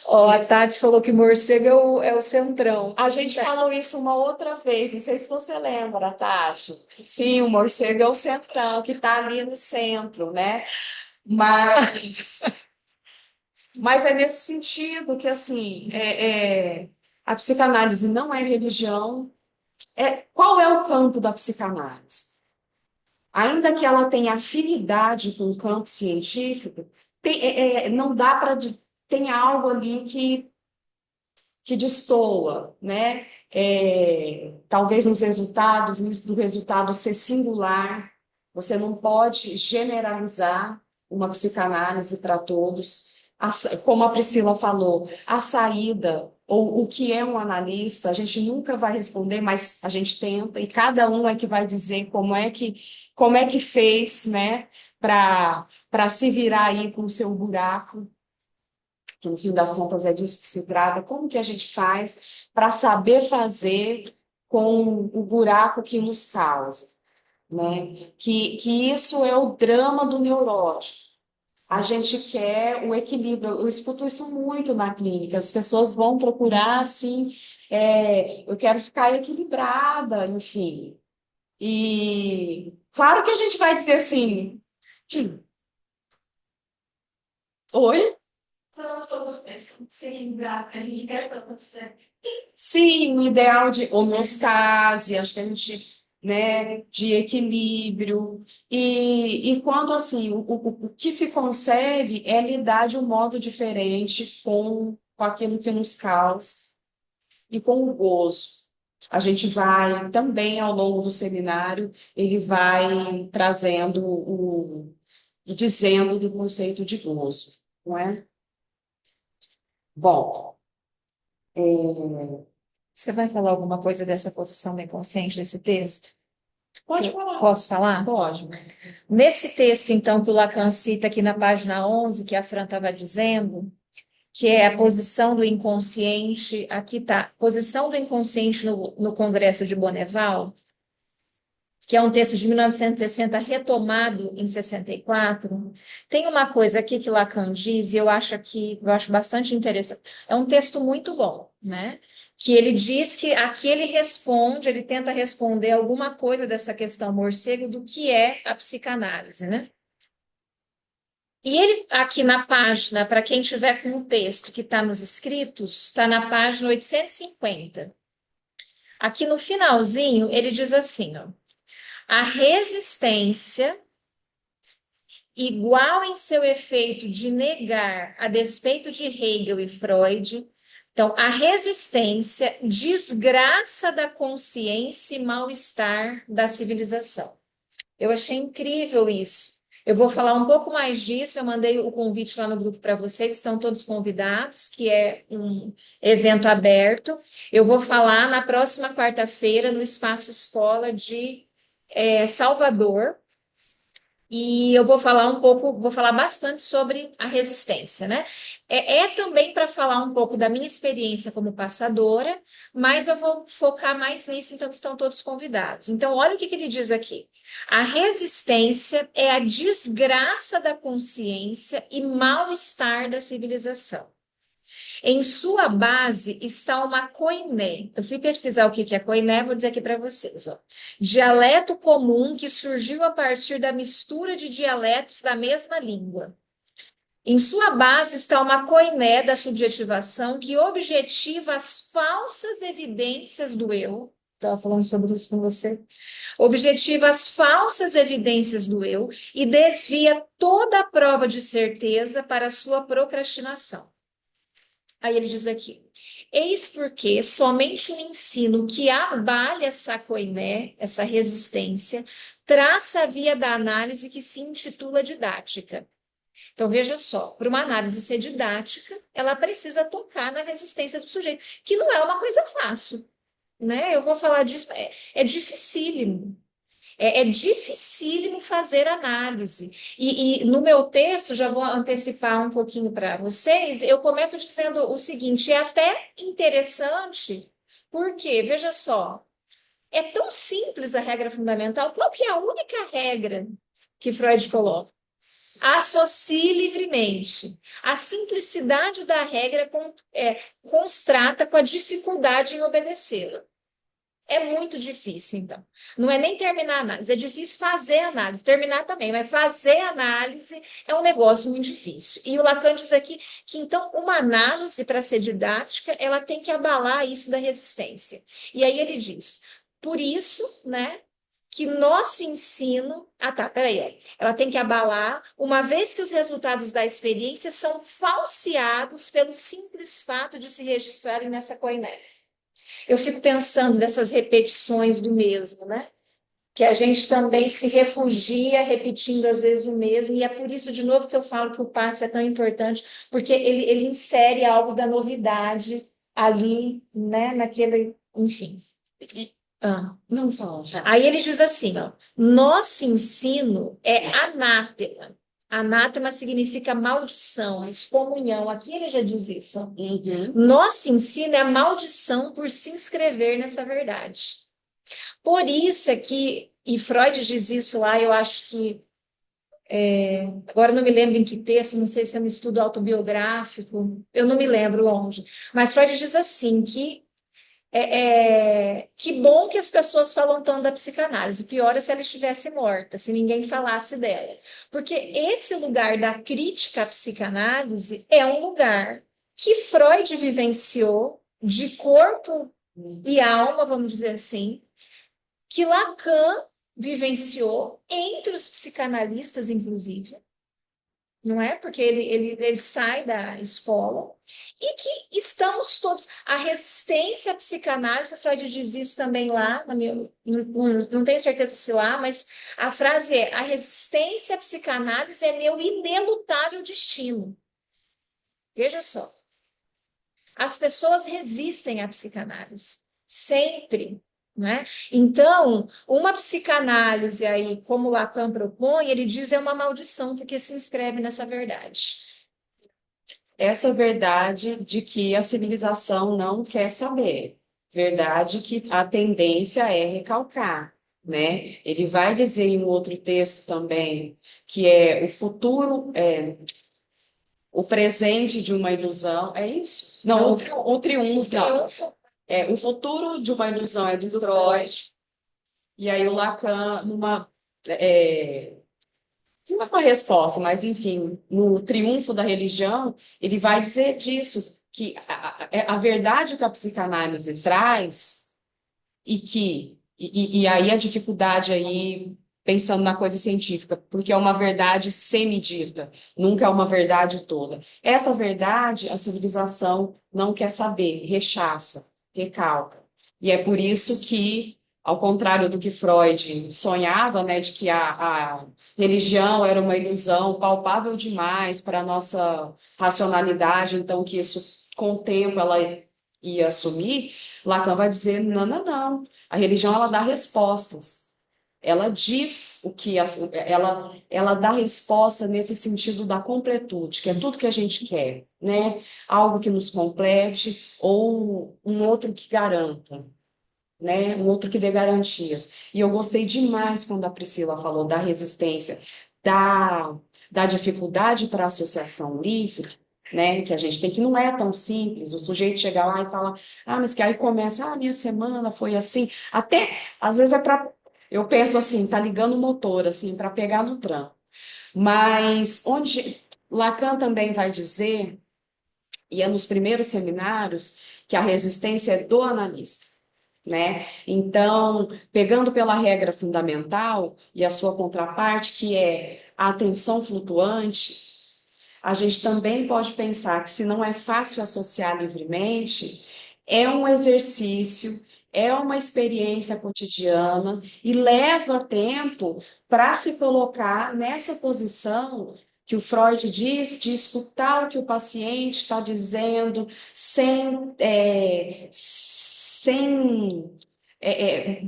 Ó, a Tati falou que morcego é o centrão. A gente falou isso uma outra vez, não sei se você lembra, Tati. Sim, o morcego é o centrão, que está ali no centro, né? Mas Mas é nesse sentido que, assim, a psicanálise não é religião. Qual é o campo da psicanálise? Ainda que ela tenha afinidade com o campo científico, não dá para. Tem algo ali que destoa, né? Talvez nos resultados, do resultado ser singular. Você não pode generalizar uma psicanálise para todos. Como a Priscila falou, a saída ou o que é um analista, a gente nunca vai responder, mas a gente tenta, e cada um é que vai dizer como é que fez, né, para se virar aí com o seu buraco, que no fim das contas é disso que se trata. Como que a gente faz para saber fazer com o buraco que nos causa, né? Que isso é o drama do neurótico. A gente quer o equilíbrio. Eu escuto isso muito na clínica. As pessoas vão procurar assim, eu quero ficar equilibrada, enfim. E claro que a gente vai dizer assim, oi? Não, todo sem a gente quer tanto certo. Sim, um ideal de homeostase, acho que a gente, né, de equilíbrio. E quando assim, o que se consegue é lidar de um modo diferente com aquilo que nos causa e com o gozo. A gente vai também, ao longo do seminário, ele vai trazendo e dizendo do conceito de gozo, não é? Bom, Você vai falar alguma coisa dessa posição do inconsciente desse texto? pode falar. Posso falar? Pode. Nesse texto, então, que o Lacan cita aqui na página 11, que a Fran estava dizendo, que é a posição do inconsciente, aqui está, posição do inconsciente no Congresso de Bonneval, que é um texto de 1960 retomado em 64, tem uma coisa aqui que Lacan diz, e eu acho bastante interessante. É um texto muito bom, né? Que ele diz que aqui ele tenta responder alguma coisa dessa questão morcego do que é a psicanálise, né? E ele, aqui na página, para quem tiver com o texto que está nos escritos, está na página 850. Aqui no finalzinho, ele diz assim, ó, a resistência, igual em seu efeito de negar, a despeito de Hegel e Freud, então, a resistência, desgraça da consciência e mal-estar da civilização. Eu achei incrível isso. Eu vou falar um pouco mais disso. Eu mandei o convite lá no grupo para vocês, estão todos convidados, que é um evento aberto. Eu vou falar na próxima quarta-feira no Espaço Escola de Salvador. E eu vou falar vou falar bastante sobre a resistência, né? É também para falar um pouco da minha experiência como passadora, mas eu vou focar mais nisso, então estão todos convidados. Então, olha o que ele diz aqui. A resistência é a desgraça da consciência e mal-estar da civilização. Em sua base está uma koiné. Eu fui pesquisar o que é koiné, vou dizer aqui para vocês. Ó. Dialeto comum que surgiu a partir da mistura de dialetos da mesma língua. Em sua base está uma koiné da subjetivação que objetiva as falsas evidências do eu. Estava falando sobre isso com você. Objetiva as falsas evidências do eu e desvia toda a prova de certeza para sua procrastinação. Aí ele diz aqui, Eis porque somente o ensino que abale essa coiné, essa resistência, traça a via da análise que se intitula didática. Então, veja só, para uma análise ser didática, ela precisa tocar na resistência do sujeito, que não é uma coisa fácil, né? Eu vou falar disso, é dificílimo. É dificílimo fazer análise. E no meu texto, já vou antecipar um pouquinho para vocês, eu começo dizendo o seguinte: é até interessante, porque, veja só, é tão simples a regra fundamental. Qual que é a única regra que Freud coloca? Associe livremente. A simplicidade da regra constrata com a dificuldade em obedecê-la. É muito difícil, então. Não é nem terminar a análise, é difícil fazer a análise. Terminar também, mas fazer a análise é um negócio muito difícil. E o Lacan diz aqui que, então, uma análise, para ser didática, ela tem que abalar isso da resistência. E aí ele diz, por isso, né, que nosso ensino... Ah, tá, peraí. Ela tem que abalar, uma vez que os resultados da experiência são falseados pelo simples fato de se registrarem nessa coiné. Eu fico pensando nessas repetições do mesmo, né? Que a gente também se refugia repetindo às vezes o mesmo, e é por isso, de novo, que eu falo que o passe é tão importante, porque ele insere algo da novidade ali, né? Naquele, enfim. Não fala. Aí ele diz assim, ó, nosso ensino é anátema. Anátema significa maldição, excomunhão. Aqui ele já diz isso. Ó. Nosso ensino é maldição por se inscrever nessa verdade. Por isso é que, e Freud diz isso lá, eu acho que, agora não me lembro em que texto, não sei se é um estudo autobiográfico, eu não me lembro onde, mas Freud diz assim, que bom que as pessoas falam tanto da psicanálise. Pior é se ela estivesse morta, se ninguém falasse dela. Porque esse lugar da crítica à psicanálise é um lugar que Freud vivenciou de corpo e alma, vamos dizer assim, que Lacan vivenciou entre os psicanalistas, inclusive, não é? Porque ele sai da escola e que estamos todos. A resistência à psicanálise, Freud diz isso também lá, não tenho certeza se lá, mas a frase é: a resistência à psicanálise é meu inelutável destino. Veja só. As pessoas resistem à psicanálise, sempre. Né? Então, uma psicanálise aí, como Lacan propõe, ele diz é uma maldição porque se inscreve nessa verdade. Essa verdade de que a civilização não quer saber, verdade que a tendência é recalcar, né? Ele vai dizer em um outro texto também que é o futuro, o presente de uma ilusão, é isso? Não, o triunfo, não. O futuro de uma ilusão é do Freud, e aí o Lacan, não é uma resposta, mas enfim, no Triunfo da Religião, ele vai dizer disso, que a verdade que a psicanálise traz, e aí a dificuldade aí, pensando na coisa científica, porque é uma verdade semidita, nunca é uma verdade toda. Essa verdade, a civilização não quer saber, rechaça, recalca. E é por isso que, ao contrário do que Freud sonhava, né, de que a religião era uma ilusão palpável demais para a nossa racionalidade, então que isso, com o tempo, ela ia assumir, Lacan vai dizer, não, não, não. A religião, ela dá respostas. Ela diz o que... ela dá resposta nesse sentido da completude, que é tudo que a gente quer, né? Algo que nos complete ou um outro que garanta, né? Um outro que dê garantias. E eu gostei demais quando a Priscila falou da resistência, da dificuldade para a associação livre, né? Que a gente tem, que não é tão simples. O sujeito chega lá e fala, mas que aí começa, minha semana foi assim. Até, às vezes, eu penso assim, tá ligando o motor, assim, para pegar no tranco. Mas onde Lacan também vai dizer, e é nos primeiros seminários, que a resistência é do analista. Né? Então, pegando pela regra fundamental e a sua contraparte, que é a atenção flutuante, a gente também pode pensar que se não é fácil associar livremente, é um exercício, é uma experiência cotidiana e leva tempo para se colocar nessa posição que o Freud diz, de escutar o que o paciente está dizendo,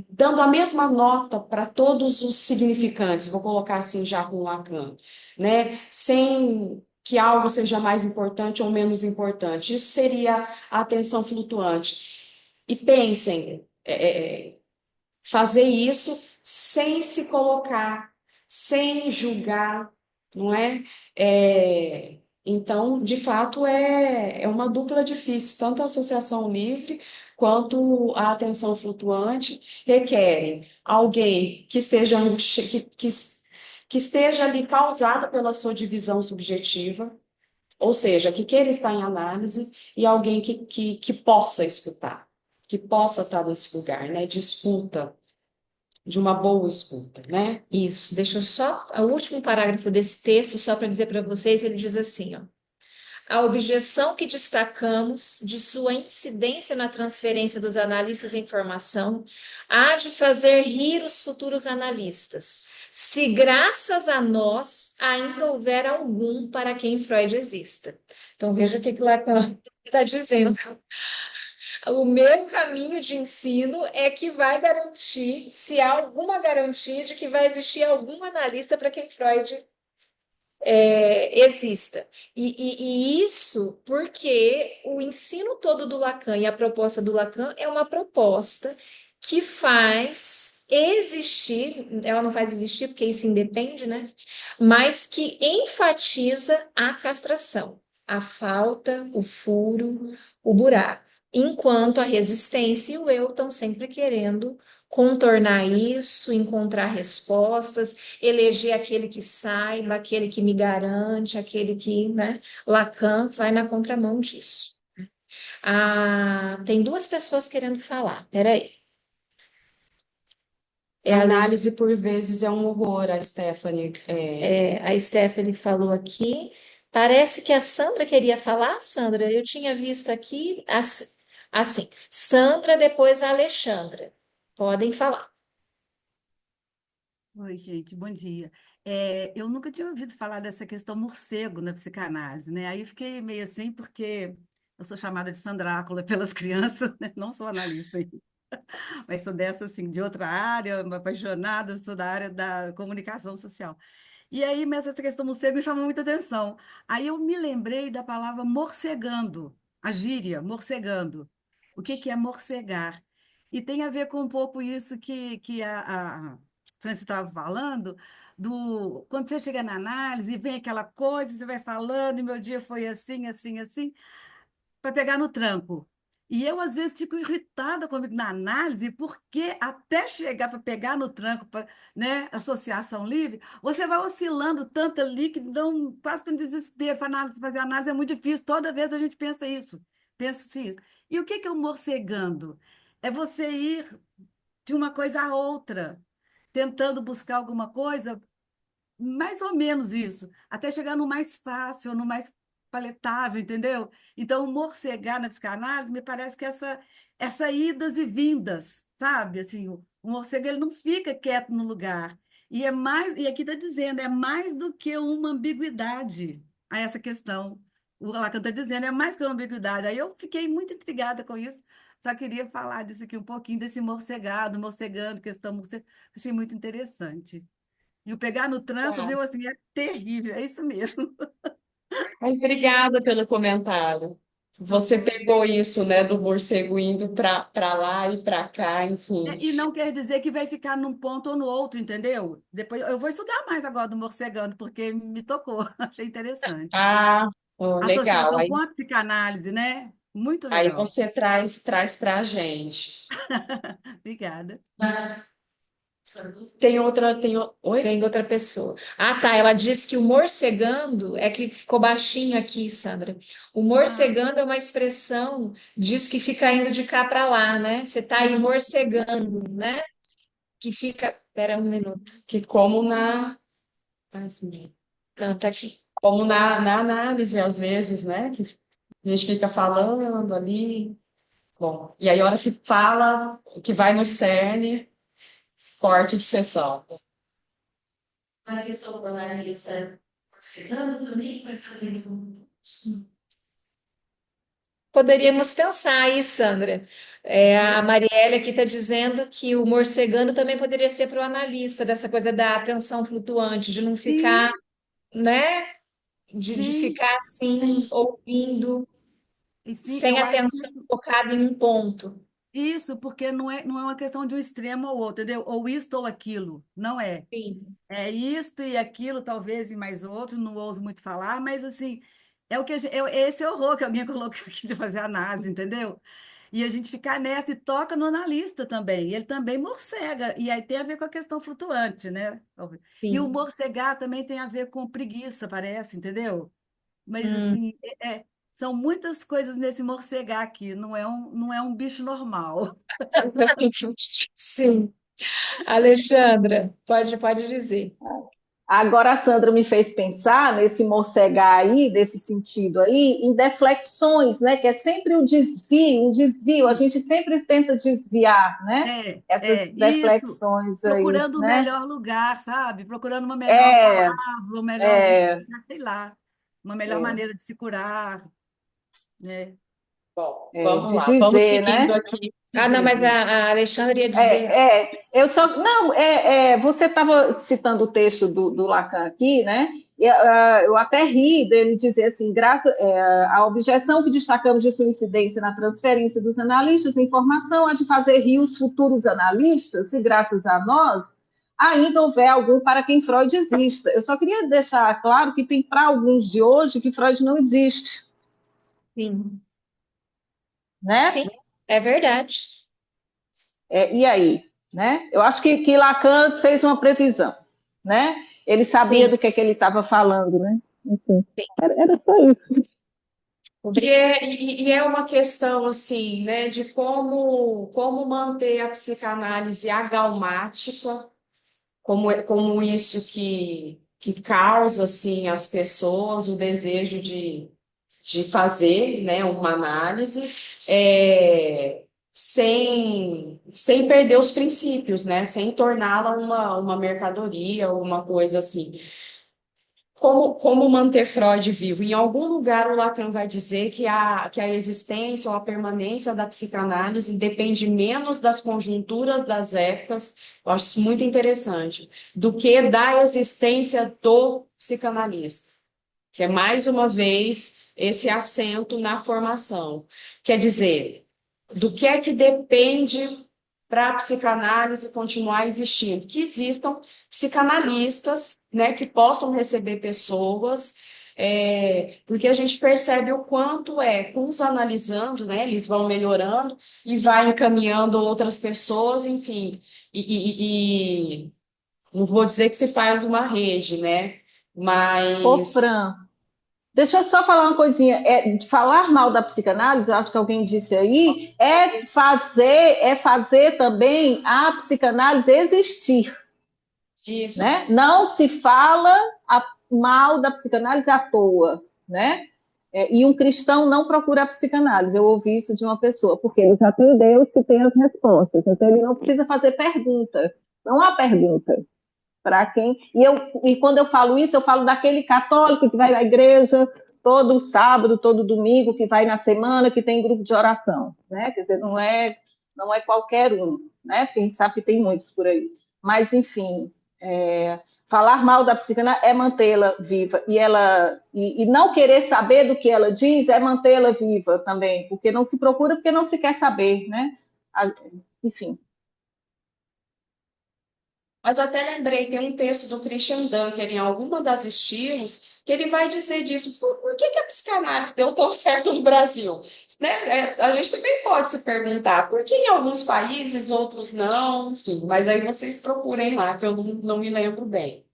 dando a mesma nota para todos os significantes, vou colocar assim já com Lacan, né? Sem que algo seja mais importante ou menos importante. Isso seria a atenção flutuante. E pensem, fazer isso sem se colocar, sem julgar, não é? Então, de fato, é uma dupla difícil, tanto a associação livre quanto a atenção flutuante requerem alguém que esteja que esteja ali causado pela sua divisão subjetiva, ou seja, que queira estar em análise, e alguém que possa escutar, que possa estar nesse lugar, né, de escuta, de uma boa escuta, né? Isso, deixa eu só, o último parágrafo desse texto, só para dizer para vocês, ele diz assim, ó. A objeção que destacamos de sua incidência na transferência dos analistas de informação há de fazer rir os futuros analistas, se graças a nós ainda houver algum para quem Freud exista. Então veja o que Lacan está dizendo. O meu caminho de ensino é que vai garantir, se há alguma garantia de que vai existir algum analista para quem Freud exista. E isso porque o ensino todo do Lacan e a proposta do Lacan é uma proposta que faz existir, ela não faz existir porque isso independe, né? Mas que enfatiza a castração, a falta, o furo, o buraco. Enquanto a resistência e o eu estão sempre querendo contornar isso, encontrar respostas, eleger aquele que saiba, aquele que me garante, aquele que, né? Lacan vai na contramão disso. Ah, tem duas pessoas querendo falar. Peraí. A análise, por vezes, é um horror, a Stephanie. A Stephanie falou aqui. Parece que a Sandra queria falar, Sandra. Eu tinha visto aqui assim. Sandra, depois a Alexandra. Podem falar. Oi, gente, bom dia. Eu nunca tinha ouvido falar dessa questão morcego na psicanálise, né? Aí eu fiquei meio assim, porque eu sou chamada de Sandrácula pelas crianças, né? Não sou analista, mas sou dessa, assim, de outra área, uma apaixonada, sou da área da comunicação social. E aí, mas essa questão morcego me chamou muita atenção. Aí eu me lembrei da palavra morcegando, a gíria, morcegando. O que que é morcegar? E tem a ver com um pouco isso que a Francis estava falando, quando você chega na análise e vem aquela coisa, você vai falando, e meu dia foi assim, assim, assim para pegar no tranco. E eu, às vezes, fico irritada comigo na análise, porque até chegar para pegar no tranco, para, né, associação livre, você vai oscilando tanto ali que dá quase que um desespero. Fazer análise é muito difícil, toda vez a gente pensa isso, pensa isso. E o que que é o morcegando? É você ir de uma coisa a outra, tentando buscar alguma coisa mais ou menos isso, até chegar no mais fácil, no mais paletável, entendeu? Então, morcegar na psicanálise me parece que essa idas e vindas, sabe? Assim, o morcego ele não fica quieto no lugar. E aqui está dizendo, é mais do que uma ambiguidade a essa questão. O Lacan está dizendo, é mais que uma ambiguidade. Aí eu fiquei muito intrigada com isso. Só queria falar disso aqui um pouquinho, desse morcegado, morcegando, questão morcego. Achei muito interessante. E o pegar no tranco, Tá. viu, assim, é terrível, é isso mesmo. Mas obrigada pelo comentário. Tá Você bom. pegou isso, né, do morcego indo para lá e para cá, enfim. E não quer dizer que vai ficar num ponto ou no outro, entendeu? Depois eu vou estudar mais agora do morcegando, porque me tocou, achei interessante. Ah, oh, legal. Associação com a psicanálise, né? Muito Aí legal. você traz para a gente. Obrigada. Tem outra, oi? Tem outra pessoa. Ah, tá. Ela disse que o morcegando é que ficou baixinho aqui, Sandra. O Ah, morcegando é uma expressão, diz que fica indo de cá para lá, né? Você tá aí morcegando, né? Que fica. Espera um minuto. Que como na, assim, Não, tá aqui. como na análise, às vezes, né, que a gente fica falando ali. Bom, e aí a hora que fala, que vai no cerne, corte de sessão. A questão do analista chegando também com essa questão. Poderíamos pensar aí, Sandra. A Marielle aqui está dizendo que o morcegando também poderia ser para o analista, dessa coisa da atenção flutuante, de não ficar, Sim, né? De sim, ficar assim, ouvindo, e sim, sem eu acho atenção focada em um ponto. isso, porque não é uma questão de um extremo ou outro, entendeu? Ou isto ou aquilo, não é. Sim. É isto e aquilo, talvez, e mais outro, não ouso muito falar, mas assim, é o que esse é o horror que alguém colocou aqui de fazer análise, entendeu? E a gente ficar nessa e toca no analista também. Ele também morcega, e aí tem a ver com a questão flutuante, né? E o Sim. morcegar também tem a ver com preguiça, parece, entendeu? Mas Hum. assim, são muitas coisas nesse morcegar aqui, não é um bicho normal. Sim. Alexandra, pode dizer. Agora a Sandra me fez pensar nesse morcegar aí, desse sentido aí, em deflexões, né? Que é sempre um desvio, a Sim, gente sempre tenta desviar, né? Essas isso. deflexões aí, Procurando o né? melhor lugar, sabe? Procurando uma melhor É, palavra, o melhor, é, sei lá, uma melhor é, maneira de se curar, né? Bom, é, vamos de lá, vamos dizer, seguindo né? aqui. Ah, não, mas Dizer. a Alexandra ia dizer. Eu só, não, você estava citando o texto do Lacan aqui, né? Eu até ri dele dizer assim, a objeção que destacamos de sua incidência na transferência dos analistas de informação é de fazer rir os futuros analistas, se graças a nós ainda houver algum para quem Freud exista. Eu só queria deixar claro que tem para alguns de hoje que Freud não existe, Sim, né? sim, é verdade. E aí? Né? Eu acho que Lacan fez uma previsão, né? Ele sabia Sim. do que ele estava falando, né? Enfim, era só isso. E é uma questão assim, né, de como manter a psicanálise agalmática, como isso que causa assim as pessoas o desejo de fazer, né, uma análise, sem perder os princípios, né, sem torná-la uma mercadoria, uma coisa assim. Como manter Freud vivo? Em algum lugar o Lacan vai dizer que a existência ou a permanência da psicanálise depende menos das conjunturas das épocas, eu acho isso muito interessante, do que da existência do psicanalista, que é mais uma vez esse acento na formação. Quer dizer, do que é que depende para a psicanálise continuar existindo? Que existam psicanalistas, né, que possam receber pessoas, porque a gente percebe o quanto com os analisando, né, eles vão melhorando e vai encaminhando outras pessoas, enfim, e não vou dizer que se faz uma rede, né, Ô, mas Fran, deixa eu só falar uma coisinha. Falar mal da psicanálise, eu acho que alguém disse aí, é fazer também a psicanálise existir, isso. né? Não se fala mal da psicanálise à toa, né? E um cristão não procura a psicanálise. Eu ouvi isso de uma pessoa, porque ele já tem Deus que tem as respostas, então ele não precisa fazer pergunta. Não há pergunta para quem. E quando eu falo isso, eu falo daquele católico que vai à igreja todo sábado, todo domingo, que vai na semana, que tem grupo de oração, né? Quer dizer, não é qualquer um, né? Porque a gente sabe que tem muitos por aí. Mas, enfim, falar mal da psicanálise é mantê-la viva e não querer saber do que ela diz é mantê-la viva também, porque não se procura, porque não se quer saber, né? Enfim. Mas até lembrei, tem um texto do Christian Dunker em alguma das estilos que ele vai dizer disso. Por que a psicanálise deu tão certo no Brasil? Né? A gente também pode se perguntar por que em alguns países, outros não, enfim. Mas aí vocês procurem lá, que eu não me lembro bem.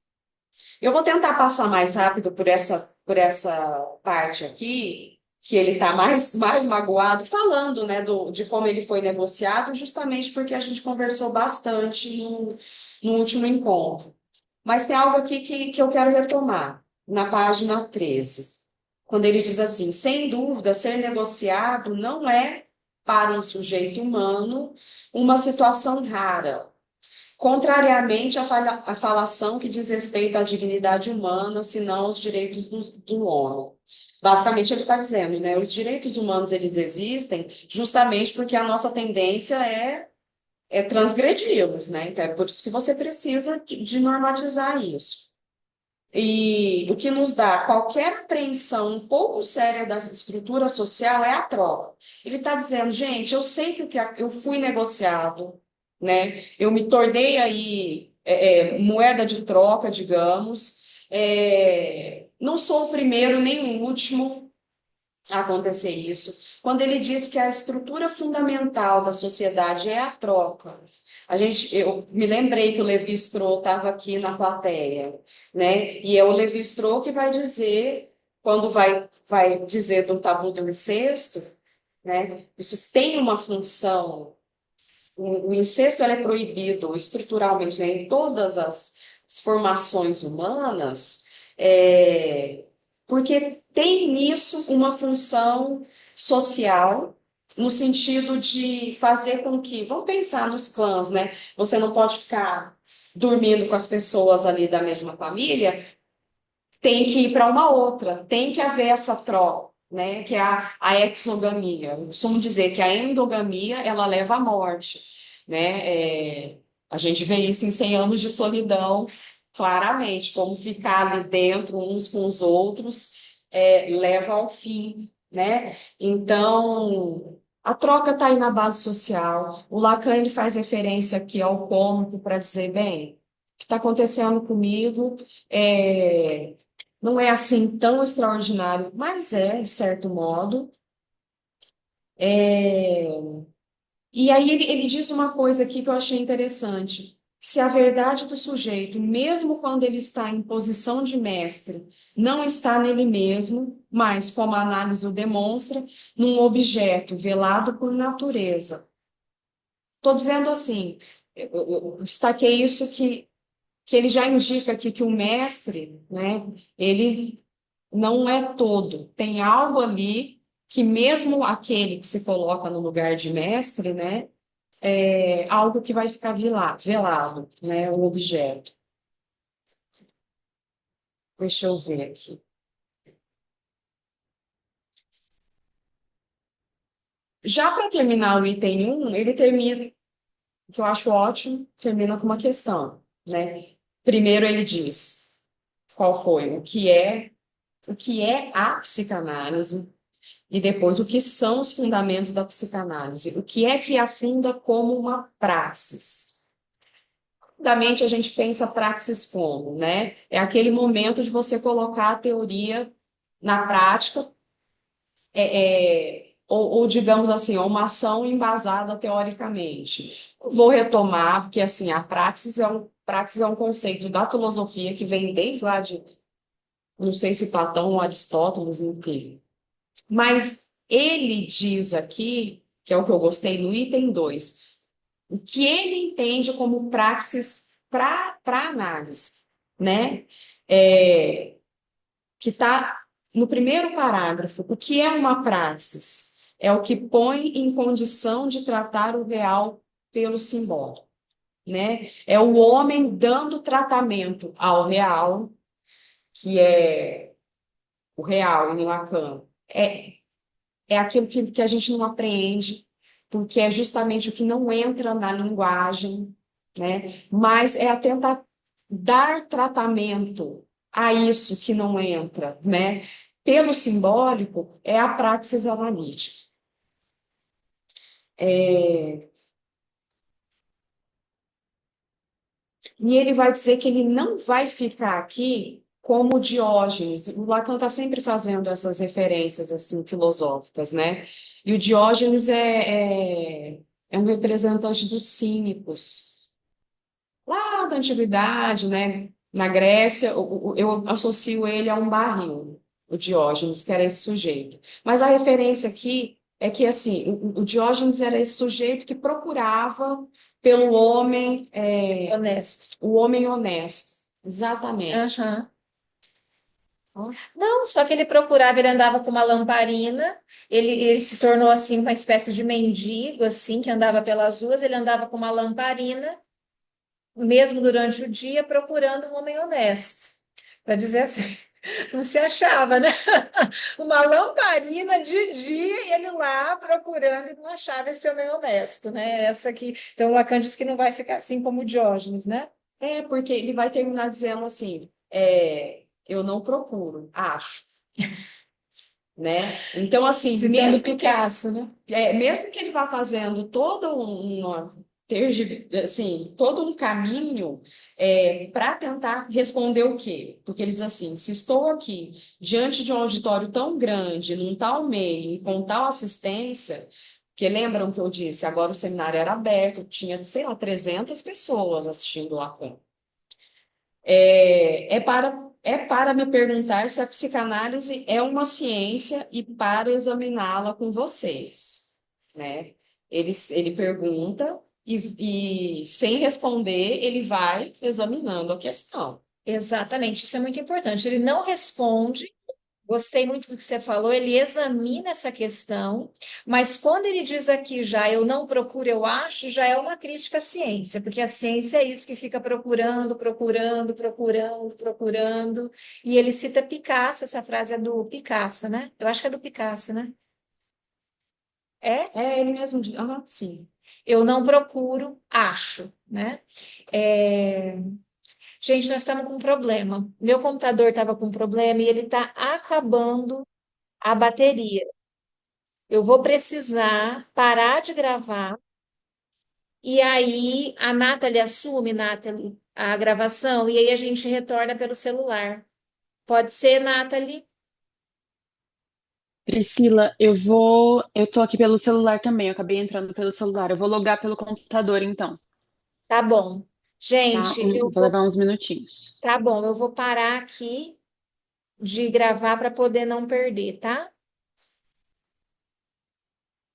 Eu vou tentar passar mais rápido por essa parte aqui, que ele está mais magoado, falando, né, de como ele foi negociado, justamente porque a gente conversou bastante no último encontro. Mas tem algo aqui que eu quero retomar, na página 13, quando ele diz assim: sem dúvida, ser negociado não é para um sujeito humano uma situação rara, contrariamente à falação que diz respeito à dignidade humana, senão aos direitos do homem. Basicamente, ele está dizendo, né, os direitos humanos eles existem justamente porque a nossa tendência é transgredi-los, né? Então, é por isso que você precisa de normatizar isso. E o que nos dá qualquer apreensão um pouco séria da estrutura social é a troca. Ele está dizendo, gente, eu sei que eu fui negociado, né? Eu me tornei aí moeda de troca, digamos. Não sou o primeiro nem o último a acontecer isso. Quando ele diz que a estrutura fundamental da sociedade é a troca, eu me lembrei que o Levi-Strauss estava aqui na plateia, né? E é o Levi-Strauss que vai dizer, quando vai dizer do tabu do incesto, né? Isso tem uma função. O incesto ele é proibido estruturalmente, né, em todas as formações humanas, porque tem nisso uma função social, no sentido de fazer com que, vamos pensar nos clãs, né? Você não pode ficar dormindo com as pessoas ali da mesma família, tem que ir para uma outra, tem que haver essa troca, né? Que é a exogamia. Eu costumo dizer que a endogamia ela leva à morte, né? A gente vê isso em 100 anos de solidão, claramente, como ficar ali dentro uns com os outros leva ao fim, né? Então, a troca está aí na base social. O Lacan ele faz referência aqui ao cômico para dizer, bem, o que está acontecendo comigo não é assim tão extraordinário, mas de certo modo. E aí ele diz uma coisa aqui que eu achei interessante. Se a verdade do sujeito, mesmo quando ele está em posição de mestre, não está nele mesmo, mas, como a análise o demonstra, num objeto velado por natureza. Estou dizendo assim, eu destaquei isso que ele já indica aqui que o mestre, né, ele não é todo. Tem algo ali que mesmo aquele que se coloca no lugar de mestre, né, é algo que vai ficar velado, né, o objeto. Deixa eu ver aqui. Já para terminar o item 1, ele termina, que eu acho ótimo, termina com uma questão, né? Primeiro ele diz qual foi o que é a psicanálise, e depois, o que são os fundamentos da psicanálise? O que é que afunda como uma praxis? Fundamentalmente, a gente pensa praxis como, né? É aquele momento de você colocar a teoria na prática, ou digamos assim, uma ação embasada teoricamente. Vou retomar, porque assim, a praxis é um conceito da filosofia que vem desde lá de, não sei se Platão ou Aristóteles, enfim. Mas ele diz aqui, que é o que eu gostei no item 2, o que ele entende como praxis para análise, né? Que está no primeiro parágrafo. O que é uma praxis? É o que põe em condição de tratar o real pelo simbólico, né? É o homem dando tratamento ao real, que é o real em Lacan. É aquilo que a gente não apreende, porque é justamente o que não entra na linguagem, né? Mas é a tentar dar tratamento a isso que não entra, né? Pelo simbólico, é a praxis analítica. E ele vai dizer que ele não vai ficar aqui como Diógenes. O Lacan está sempre fazendo essas referências assim filosóficas, né? E o Diógenes é um representante dos cínicos. Lá da antiguidade, né? Na Grécia, eu associo ele a um barril, o Diógenes, que era esse sujeito. Mas a referência aqui é que assim, o Diógenes era esse sujeito que procurava pelo homem, Honesto. o homem honesto. Exatamente. Aham. Não, só que ele procurava, ele andava com uma lamparina, ele se tornou assim uma espécie de mendigo, assim, que andava pelas ruas, ele andava com uma lamparina, mesmo durante o dia, procurando um homem honesto. Para dizer assim, não se achava, né? Uma lamparina de dia e ele lá procurando e não achava esse homem honesto, né? Essa aqui. Então, o Lacan diz que não vai ficar assim como o Diógenes, né? É, porque ele vai terminar dizendo assim, eu não procuro, acho, né? Então, assim, Citando Picasso, né? mesmo que ele vá fazendo assim, todo um caminho para tentar responder o quê? Porque eles assim, se estou aqui diante de um auditório tão grande, num tal meio e com tal assistência, porque lembram que eu disse, agora o seminário era aberto, tinha, sei lá, 300 pessoas assistindo Lacan. É para me perguntar se a psicanálise é uma ciência e para examiná-la com vocês, né? Ele pergunta e, sem responder, ele vai examinando a questão. Exatamente, isso é muito importante. Ele não responde. Gostei muito do que você falou, ele examina essa questão, mas quando ele diz aqui já eu não procuro, eu acho, já é uma crítica à ciência, porque a ciência é isso que fica procurando, procurando, procurando, procurando, e ele cita Picasso, essa frase é do Picasso, né? Eu acho que é do Picasso, né? É? É, ele mesmo diz, sim. Eu não procuro, acho, né? É, gente, nós estamos com um problema. Meu computador estava com um problema e ele está acabando a bateria. Eu vou precisar parar de gravar e aí a Nathalie assume, Nathalie, a gravação e aí a gente retorna pelo celular. Pode ser, Nathalie? Priscila, eu tô aqui pelo celular também, eu acabei entrando pelo celular. Eu vou logar pelo computador então, Tá bom. tá? Gente, Vou levar uns minutinhos. tá bom, eu vou parar aqui de gravar para poder não perder, tá?